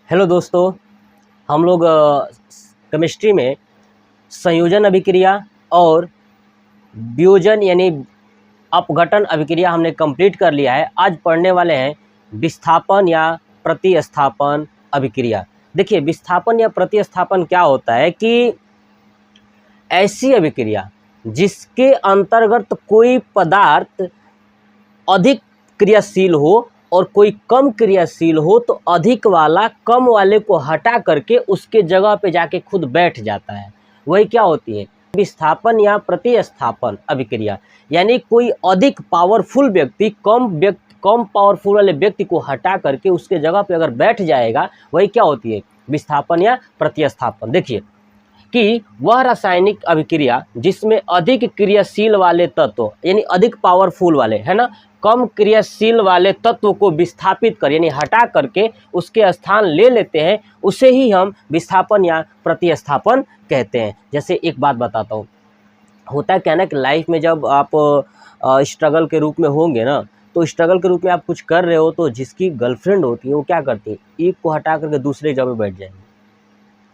Hello दोस्तों, हम लोग केमिस्ट्री में संयोजन अभिक्रिया और वियोजन यानी अपघटन अभिक्रिया हमने कंप्लीट कर लिया है। आज पढ़ने वाले हैं विस्थापन या प्रतिस्थापन अभिक्रिया। देखिए, विस्थापन या प्रतिस्थापन क्या होता है कि ऐसी अभिक्रिया जिसके अंतर्गत कोई पदार्थ अधिक क्रियाशील हो और कोई कम क्रियाशील हो तो अधिक वाला कम वाले को हटा करके उसके जगह पे जाके खुद बैठ जाता है, वही क्या होती है विस्थापन या प्रतिस्थापन अभिक्रिया। यानी कोई अधिक पावरफुल व्यक्ति कम पावरफुल वाले व्यक्ति को हटा करके उसके जगह पे अगर बैठ जाएगा, वही क्या होती है विस्थापन या प्रतिस्थापन। देखिए कि वह रासायनिक अभिक्रिया जिसमें अधिक क्रियाशील वाले तत्व यानी अधिक पावरफुल वाले है ना, कम क्रियाशील वाले तत्व को विस्थापित कर यानी हटा करके उसके स्थान ले लेते हैं, उसे ही हम विस्थापन या प्रतिस्थापन कहते हैं। जैसे एक बात बताता हूँ, होता है क्या ना कि लाइफ में जब आप स्ट्रगल के रूप में होंगे ना, तो स्ट्रगल के रूप में आप कुछ कर रहे हो तो जिसकी गर्लफ्रेंड होती है वो क्या करती है, एक को हटा करके दूसरे जगह बैठ जाएंगे,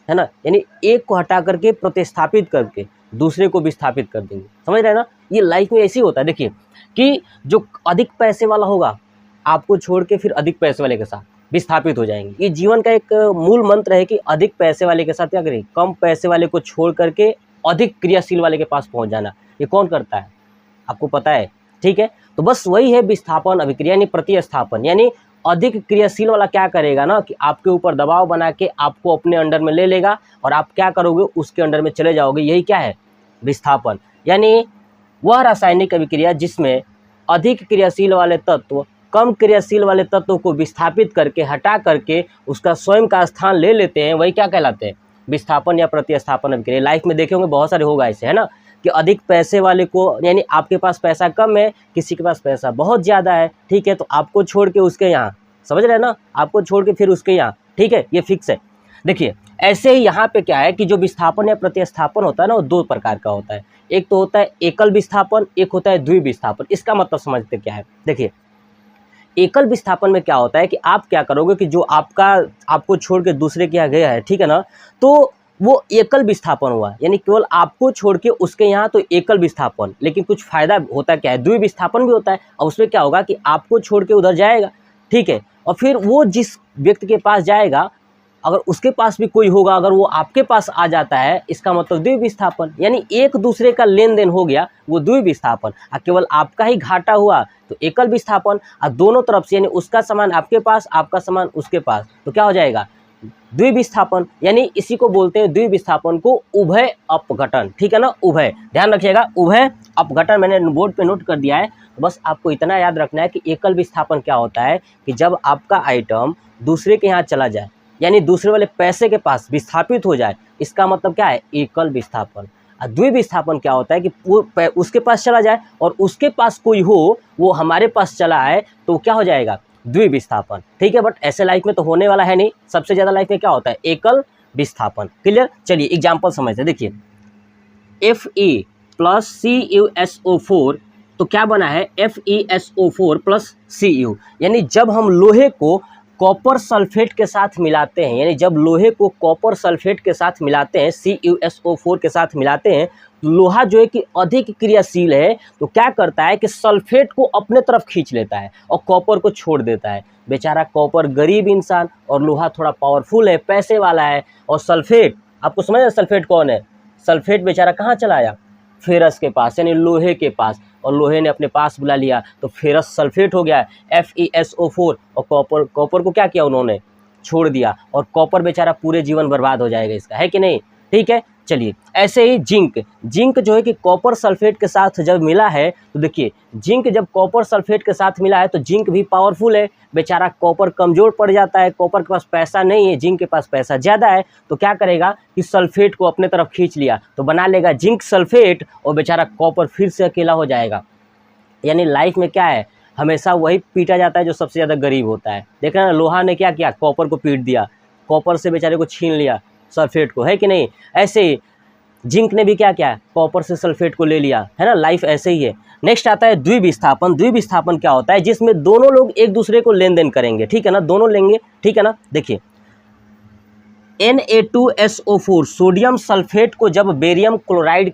है ना। यानी एक को हटा करके प्रतिस्थापित करके दूसरे को विस्थापित कर देंगे, समझ रहे हैं ना। ये लाइफ में ऐसे ही होता है। देखिए कि जो अधिक पैसे वाला होगा आपको छोड़ के फिर अधिक पैसे वाले के साथ विस्थापित हो जाएंगे। ये जीवन का एक मूल मंत्र है कि अधिक पैसे वाले के साथ क्या करें, कम पैसे वाले को छोड़ करके अधिक क्रियाशील वाले के पास पहुंच जाना। ये कौन करता है, आपको पता है, ठीक है। तो बस वही है विस्थापन अभिक्रिया यानी प्रतिस्थापन। यानी अधिक क्रियाशील वाला क्या करेगा ना कि आपके ऊपर दबाव बना के आपको अपने अंडर में ले लेगा और आप क्या करोगे, उसके अंडर में चले जाओगे। यही क्या है विस्थापन। यानी वह रासायनिक अभिक्रिया जिसमें अधिक क्रियाशील वाले तत्व कम क्रियाशील वाले तत्व को विस्थापित करके हटा करके उसका स्वयं का स्थान ले लेते हैं, वही क्या कहलाते हैं विस्थापन या प्रतिस्थापन अभिक्रिया। लाइफ में देखे होंगे बहुत सारे होगा ऐसे, है ना, कि अधिक पैसे वाले को यानी आपके पास पैसा कम है, किसी के पास पैसा बहुत ज़्यादा है, ठीक है, तो आपको छोड़ के उसके यहाँ, समझ रहे हैं ना, आपको छोड़ के फिर उसके यहाँ, ठीक है, ये फिक्स है। देखिए ऐसे ही यहाँ पे क्या है कि जो विस्थापन या प्रतिस्थापन होता है ना, वो दो प्रकार का होता है। एक तो होता है एकल विस्थापन, एक होता है द्विविस्थापन। इसका मतलब समझते क्या है। देखिए एकल विस्थापन में क्या होता है कि आप क्या करोगे कि जो आपको छोड़ के दूसरे के यहाँ गया है, ठीक है ना, तो वो एकल विस्थापन हुआ, यानी केवल आपको छोड़ के उसके यहाँ, तो एकल विस्थापन। लेकिन कुछ फायदा होता क्या है, द्विविस्थापन भी होता है। और उसमें क्या होगा कि आपको छोड़ के उधर जाएगा, ठीक है, और फिर वो जिस व्यक्ति के पास जाएगा अगर उसके पास भी कोई होगा, अगर वो आपके पास आ जाता है, इसका मतलब द्विविस्थापन। यानी एक दूसरे का लेन देन हो गया, वो द्विविस्थापन। केवल आपका ही घाटा हुआ तो एकल विस्थापन। और दोनों तरफ से यानी उसका सामान आपके पास, आपका सामान उसके पास, तो क्या हो जाएगा द्विविस्थापन। यानी इसी को बोलते हैं द्विविस्थापन को उभय अपघटन, ठीक है ना, उभय, ध्यान रखिएगा, उभय अपघटन मैंने बोर्ड पे नोट कर दिया है। तो बस आपको इतना याद रखना है कि एकल विस्थापन क्या होता है कि जब आपका आइटम दूसरे के यहाँ चला जाए यानी दूसरे वाले पैसे के पास विस्थापित हो जाए, इसका मतलब क्या है एकल विस्थापन। और द्विविस्थापन क्या होता है कि वो उसके पास चला जाए और उसके पास कोई हो, वो हमारे पास चला आए, तो क्या हो जाएगा द्विविस्थापन, ठीक है। बट ऐसे लाइफ में तो होने वाला है नहीं, सबसे ज़्यादा लाइफ में क्या होता है एकल विस्थापन। क्लियर। चलिए एग्जाम्पल समझते हैं। देखिए Fe प्लस CuSO4, तो क्या बना है FeSO4 प्लस Cu। यानी जब हम लोहे को कॉपर सल्फेट के साथ मिलाते हैं, यानी जब लोहे को कॉपर सल्फेट के साथ मिलाते हैं, CuSO4 के साथ मिलाते हैं, लोहा जो है कि अधिक क्रियाशील है, तो क्या करता है कि सल्फेट को अपने तरफ खींच लेता है और कॉपर को छोड़ देता है। बेचारा कॉपर गरीब इंसान और लोहा थोड़ा पावरफुल है, पैसे वाला है। और सल्फेट, आपको समझ है सल्फेट कौन है, सल्फेट बेचारा कहाँ चला आया, फेरस के पास यानी लोहे के पास, और लोहे ने अपने पास बुला लिया तो फेरस सल्फेट हो गया FeSO4। और कॉपर को क्या किया उन्होंने, छोड़ दिया, और कॉपर बेचारा पूरे जीवन बर्बाद हो जाएगा इसका, है कि नहीं, ठीक है। चलिए ऐसे ही जिंक जो है कि कॉपर सल्फेट के साथ जब मिला है, तो देखिए जिंक जब कॉपर सल्फेट के साथ मिला है तो जिंक भी पावरफुल है, बेचारा कॉपर कमज़ोर पड़ जाता है, कॉपर के पास पैसा नहीं है, जिंक के पास पैसा ज़्यादा है, तो क्या करेगा कि सल्फेट को अपने तरफ खींच लिया, तो बना लेगा जिंक सल्फेट, और बेचारा कॉपर फिर से अकेला हो जाएगा। यानी लाइफ में क्या है, हमेशा वही पीटा जाता है जो सबसे ज़्यादा गरीब होता है। देख रहे हैं ना, लोहा ने क्या किया, कॉपर को पीट दिया, कॉपर से बेचारे को छीन लिया सल्फेट को, है कि नहीं। ऐसे ही जिंक ने भी क्या किया, कॉपर से सल्फेट को ले लिया, है ना, लाइफ ऐसे ही है। नेक्स्ट आता है द्विविस्थापन। द्विविस्थापन क्या होता है, जिसमें दोनों लोग एक दूसरे को लेन देन करेंगे, ठीक है ना, दोनों लेंगे, ठीक है ना। देखिए Na2SO4 सोडियम सल्फेट को जब बेरियम क्लोराइड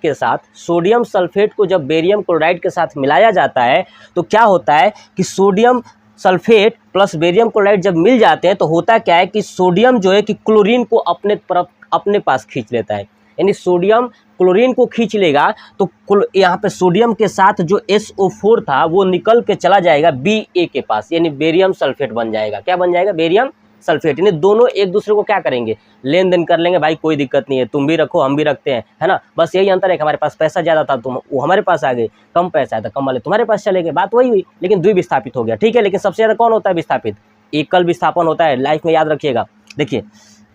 के साथ मिलाया जाता है तो क्या होता है कि sodium sulphate plus barium chloride जब मिल जाते हैं तो होता क्या है कि सोडियम जो है कि क्लोरीन को अपने पास खींच लेता है, यानी सोडियम क्लोरीन को खींच लेगा तो यहाँ पे सोडियम के साथ जो SO4 था वो निकल के चला जाएगा Ba के पास, यानी बेरियम सल्फेट बन जाएगा। क्या बन जाएगा? Barium sulphate. यानी दोनों एक दूसरे को क्या करेंगे? लेन देन कर लेंगे। भाई कोई दिक्कत नहीं है, तुम भी रखो हम भी रखते हैं, है ना। बस यही अंतर है कि हमारे पास पैसा ज़्यादा था, तुम वो हमारे पास आ गए, कम पैसा है तो कम वाले तुम्हारे पास चले गए, बात वही हुई, लेकिन द्विविस्थापित हो गया। ठीक है, लेकिन सबसे ज़्यादा कौन होता है विस्थापित? एकल विस्थापन होता है, लाइफ में याद रखिएगा। देखिए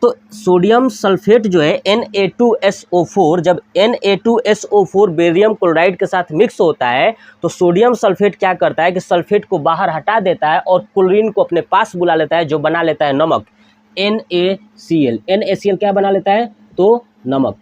तो सोडियम सल्फेट जो है Na2SO4, जब Na2SO4 बेरियम क्लोराइड के साथ मिक्स होता है तो सोडियम सल्फेट क्या करता है कि सल्फेट को बाहर हटा देता है और क्लोरीन को अपने पास बुला लेता है, जो बना लेता है नमक NaCl। NaCl क्या बना लेता है? तो नमक,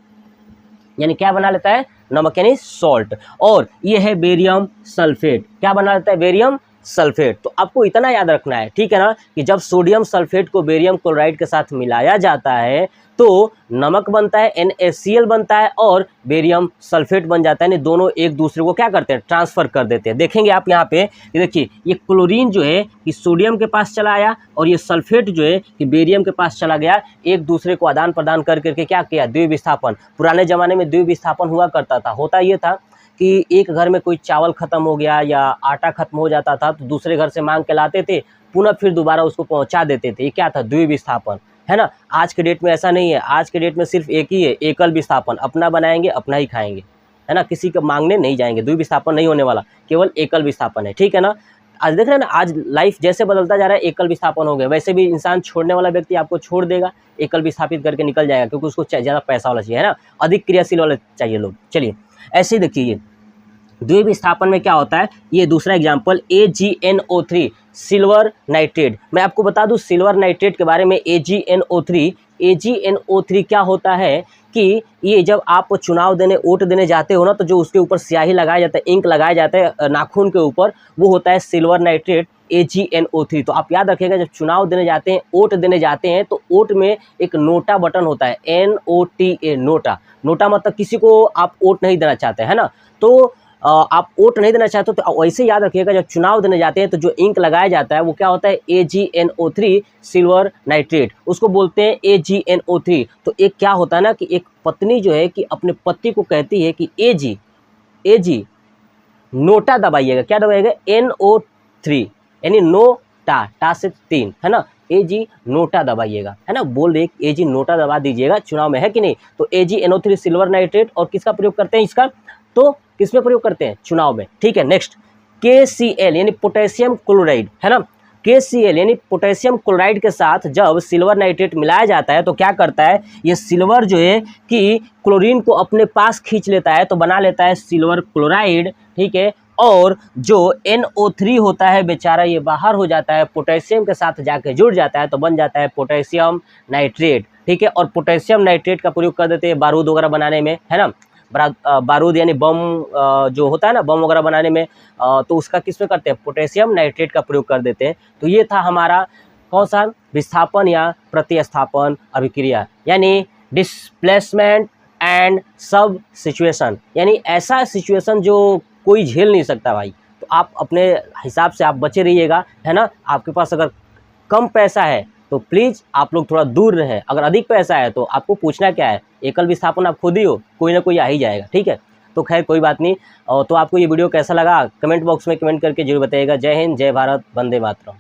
यानी क्या बना लेता है? नमक, यानी सॉल्ट। और ये है बेरियम सल्फेट, क्या बना लेता है? Barium sulphate. तो आपको इतना याद रखना है, ठीक है ना, कि जब सोडियम सल्फेट को बेरियम क्लोराइड के साथ मिलाया जाता है तो नमक बनता है, NaCl बनता है और बेरियम सल्फेट बन जाता है। दोनों एक दूसरे को क्या करते हैं? ट्रांसफर कर देते हैं। देखेंगे आप यहाँ पे, देखिए ये क्लोरीन जो है कि सोडियम के पास चला आया और ये सल्फेट जो है कि बेरियम के पास चला गया, एक दूसरे को आदान प्रदान कर करके क्या किया? द्विविस्थापन। पुराने ज़माने में द्विविस्थापन हुआ करता था। होता ये था कि एक घर में कोई चावल ख़त्म हो गया या आटा ख़त्म हो जाता था तो दूसरे घर से मांग के लाते थे, पुनः फिर दोबारा उसको पहुंचा देते थे। ये क्या था? द्विविस्थापन, है ना। आज के डेट में ऐसा नहीं है, आज के डेट में सिर्फ एक ही है, एकल विस्थापन। अपना बनाएंगे अपना ही खाएंगे, है ना, किसी का मांगने नहीं जाएंगे। द्विविस्थापन नहीं होने वाला, केवल एकल विस्थापन है, ठीक है ना। आज देख रहे हैं ना, आज लाइफ जैसे बदलता जा रहा है, एकल विस्थापन हो गया। वैसे भी इंसान छोड़ने वाला व्यक्ति आपको छोड़ देगा, एकल विस्थापित करके निकल जाएगा, क्योंकि उसको ज़्यादा पैसा वाला चाहिए, है ना, अधिक क्रियाशील वाले चाहिए लोग। चलिए ऐसे ही देखिए द्विविस्थापन में क्या होता है। ये दूसरा एग्जाम्पल AgNO3 सिल्वर नाइट्रेट। मैं आपको बता दूं सिल्वर नाइट्रेट के बारे में। AgNO3 क्या होता है कि ये जब आप चुनाव देने, वोट देने जाते हो ना, तो जो उसके ऊपर स्याही लगाया जाता है, इंक लगाया जाता है नाखून के ऊपर, वो होता है सिल्वर नाइट्रेट AgNO3। तो आप याद रखिएगा, जब चुनाव देने जाते हैं, वोट देने जाते हैं, तो वोट में एक नोटा बटन होता है, NOTA, नोटा। नोटा मतलब किसी को आप वोट नहीं देना चाहते, है ना, तो आप वोट नहीं देना चाहते तो वैसे याद रखिएगा, जब चुनाव देने जाते हैं तो जो इंक लगाया जाता है वो क्या होता है? AgNO3 सिल्वर नाइट्रेट, उसको बोलते हैं AgNO3। तो एक क्या होता है ना कि एक पत्नी जो है कि अपने पति को कहती है कि AG नोटा दबाइएगा। क्या दबाइएगा? NO3, यानी नोटा, टा से 3, है ना, AG नोटा दबाइएगा, है ना, बोल रहे AG नोटा दबा दीजिएगा चुनाव में, है कि नहीं। तो AgNO3 सिल्वर नाइट्रेट, और किसका प्रयोग करते हैं इसका? तो किसमें प्रयोग करते हैं? चुनाव में, ठीक है। नेक्स्ट KCl यानी पोटेशियम क्लोराइड, है ना। KCl यानी पोटेशियम क्लोराइड के साथ जब सिल्वर नाइट्रेट मिलाया जाता है तो क्या करता है? ये सिल्वर जो है कि क्लोरीन को अपने पास खींच लेता है, तो बना लेता है सिल्वर क्लोराइड, ठीक है। और जो NO3 होता है बेचारा, ये बाहर हो जाता है, पोटेशियम के साथ जाके जुड़ जाता है, तो बन जाता है पोटेशियम नाइट्रेट, ठीक है। और पोटेशियम नाइट्रेट का प्रयोग कर देते हैं बारूद वगैरह बनाने में, है ना। बारूद यानी बम जो होता है ना, बम वगैरह बनाने में, तो उसका किस में करते हैं? पोटेशियम नाइट्रेट का प्रयोग कर देते हैं। तो ये था हमारा कौन सा? विस्थापन या प्रतिस्थापन अभिक्रिया, यानी डिस्प्लेसमेंट एंड सब सिचुएशन, यानी ऐसा सिचुएशन जो कोई झेल नहीं सकता भाई। तो आप अपने हिसाब से आप बचे रहिएगा, है ना। आपके पास अगर कम पैसा है तो प्लीज़ आप लोग थोड़ा दूर रहें। अगर अधिक पैसा है तो आपको पूछना क्या है? एकल विस्थापन आप खुद ही हो, कोई ना कोई आ ही जाएगा, ठीक है। तो खैर कोई बात नहीं। तो आपको ये वीडियो कैसा लगा कमेंट बॉक्स में कमेंट करके जरूर बताइएगा। जय हिंद, जय भारत, वंदे मातरम।